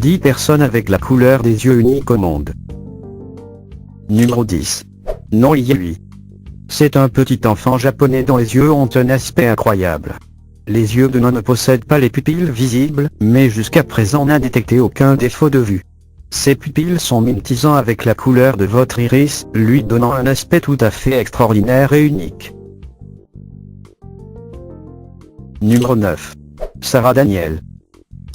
10 personnes avec la couleur des yeux unique au monde. Numéro 10. Non Yui. C'est un petit enfant japonais dont les yeux ont un aspect incroyable. Les yeux de Non ne possèdent pas les pupilles visibles, mais jusqu'à présent on n'a détecté aucun défaut de vue. Ses pupilles sont mimétisant avec la couleur de votre iris, lui donnant un aspect tout à fait extraordinaire et unique. Numéro 9. Sarah Daniel.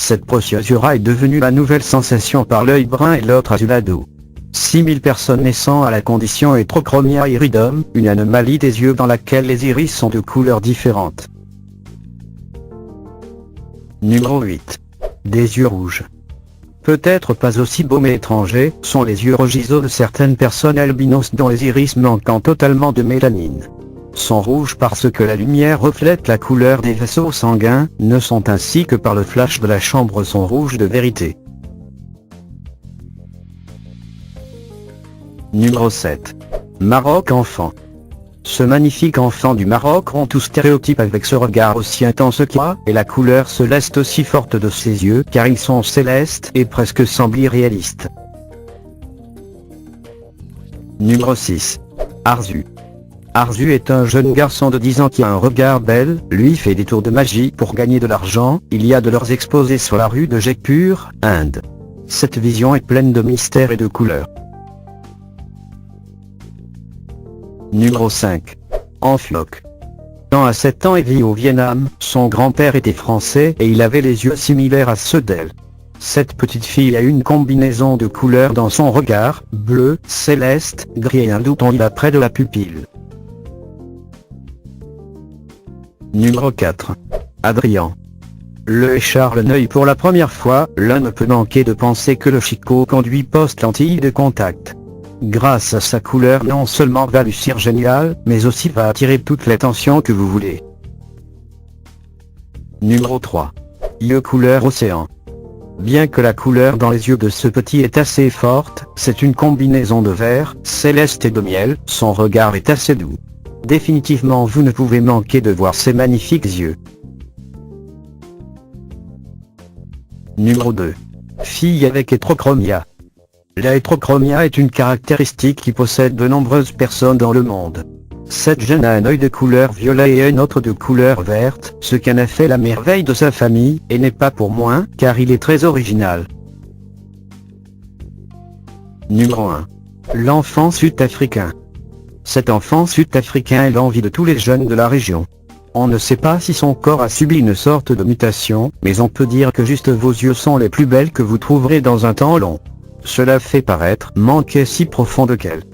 Cette procédure est devenue la nouvelle sensation par l'œil brun et l'autre azulado. 6000 personnes naissant à la condition Heterochromia iridum, une anomalie des yeux dans laquelle les iris sont de couleurs différentes. Numéro 8. Des yeux rouges. Peut-être pas aussi beaux mais étrangers, sont les yeux rougissants de certaines personnes albinos dont les iris manquant totalement de mélanine. Sont rouges parce que la lumière reflète la couleur des vaisseaux sanguins, ne sont ainsi que par le flash de la chambre sont rouges de vérité. Numéro 7. Maroc enfant. Ce magnifique enfant du Maroc rompt tout stéréotype avec ce regard aussi intense et la couleur céleste aussi forte de ses yeux car ils sont célestes et presque semblent irréalistes. Numéro 6. Arzu. Arzu est un jeune garçon de 10 ans qui a un regard belle, lui fait des tours de magie pour gagner de l'argent, il y a de leurs exposés sur la rue de Jaipur, Inde. Cette vision est pleine de mystères et de couleurs. Numéro 5. Enfloc. Quand à 7 ans il vit au Vietnam, son grand-père était français et il avait les yeux similaires à ceux d'elle. Cette petite fille a une combinaison de couleurs dans son regard, bleu, céleste, gris et un doute en il près de la pupille. Numéro 4. Adrien. Le Charles Neuil pour la première fois, l'un ne peut manquer de penser que le Chico conduit post-lentille de contact. Grâce à sa couleur non seulement va lucir génial, mais aussi va attirer toute l'attention que vous voulez. Numéro 3. Yeux couleur océan. Bien que la couleur dans les yeux de ce petit est assez forte, c'est une combinaison de vert, céleste et de miel, son regard est assez doux. Définitivement vous ne pouvez manquer de voir ces magnifiques yeux. Numéro 2. Fille avec héterochromia. La héterochromia est une caractéristique qui possède de nombreuses personnes dans le monde. Cette jeune a un œil de couleur violet et un autre de couleur verte, ce qui en a fait la merveille de sa famille, et n'est pas pour moins, car il est très original. Numéro 1. L'enfant sud-africain. Cet enfant sud-africain est l'envie de tous les jeunes de la région. On ne sait pas si son corps a subi une sorte de mutation, mais on peut dire que juste vos yeux sont les plus belles que vous trouverez dans un temps long. Cela fait paraître manquer si profond de qu'elle.